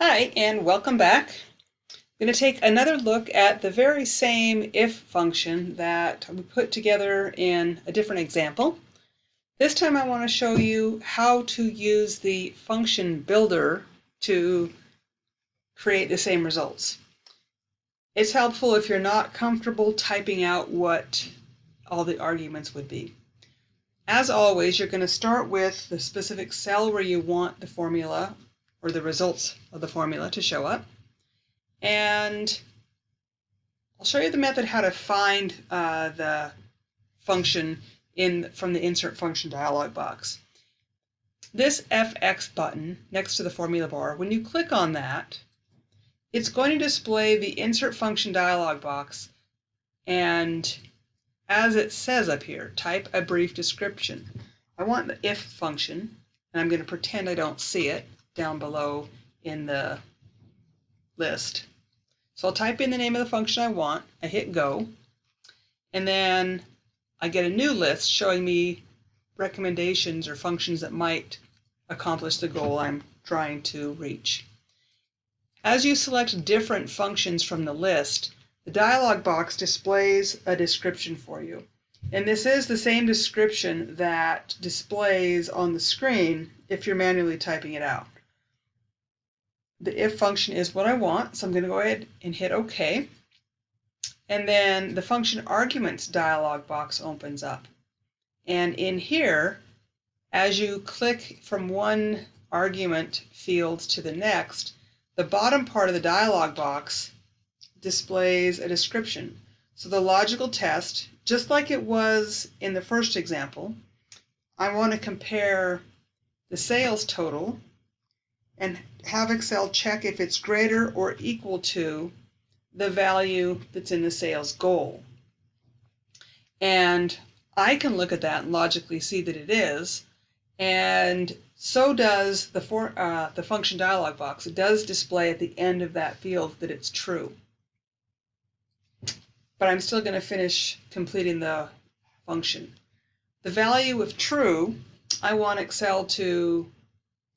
Hi, and welcome back. I'm going to take another look at the very same if function that we put together in a different example. This time I want to show you how to use the function builder to create the same results. It's helpful if you're not comfortable typing out what all the arguments would be. As always, you're going to start with the specific cell where you want the formula or the results of the formula to show up. And I'll show you the method how to find the function from the insert function dialog box. This FX button next to the formula bar, when you click on that, it's going to display the insert function dialog box, and as it says up here, type a brief description. I want the if function, and I'm going to pretend I don't see it down below in the list. So I'll type in the name of the function I want, I hit go, and then I get a new list showing me recommendations or functions that might accomplish the goal I'm trying to reach. As you select different functions from the list, the dialog box displays a description for you. And this is the same description that displays on the screen if you're manually typing it out. The if function is what I want, so I'm going to go ahead and hit OK. And then the function arguments dialog box opens up. And in here, as you click from one argument field to the next, the bottom part of the dialog box displays a description. So the logical test, just like it was in the first example, I want to compare the sales total and have Excel check if it's greater or equal to the value that's in the sales goal. And I can look at that and logically see that it is, and so does the function dialog box. It does display at the end of that field that it's true. But I'm still going to finish completing the function. The value of true, I want Excel to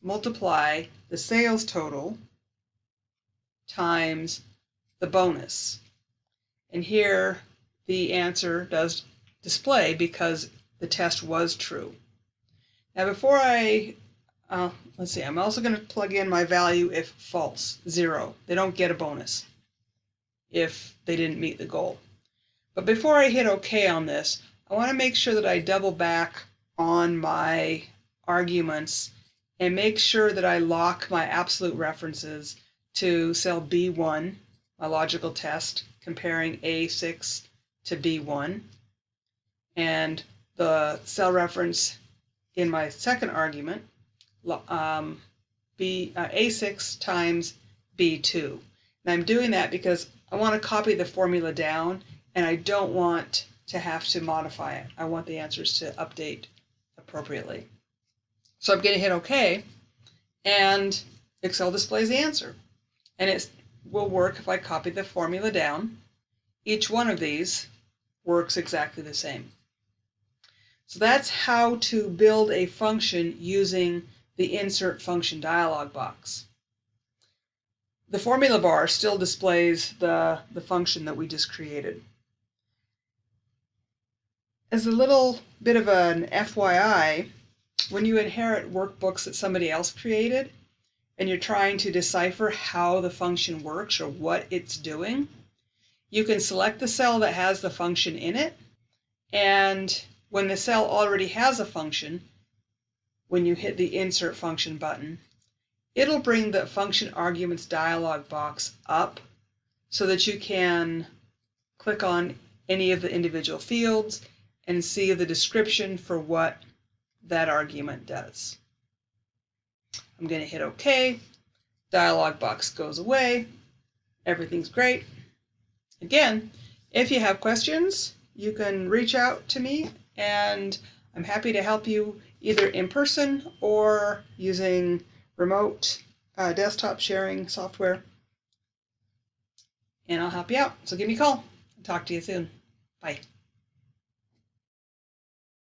multiply the sales total times the bonus. And here the answer does display because the test was true. Now before let's see, I'm also going to plug in my value if false, 0. They don't get a bonus if they didn't meet the goal. But before I hit OK on this, I want to make sure that I double back on my arguments and make sure that I lock my absolute references to cell B1, my logical test, comparing A6 to B1, and the cell reference in my second argument, A6 times B2. And I'm doing that because I want to copy the formula down, and I don't want to have to modify it. I want the answers to update appropriately. So I'm going to hit OK, and Excel displays the answer. And it will work if I copy the formula down. Each one of these works exactly the same. So that's how to build a function using the insert function dialog box. The formula bar still displays the function that we just created. As a little bit of an FYI, when you inherit workbooks that somebody else created and you're trying to decipher how the function works or what it's doing, you can select the cell that has the function in it, and when the cell already has a function, when you hit the insert function button, it'll bring the function arguments dialog box up so that you can click on any of the individual fields and see the description for what that argument does. I'm going to hit OK. Dialog box goes away. Everything's great. Again, if you have questions, you can reach out to me, and I'm happy to help you either in person or using remote desktop sharing software. And I'll help you out. So give me a call. Talk to you soon. Bye.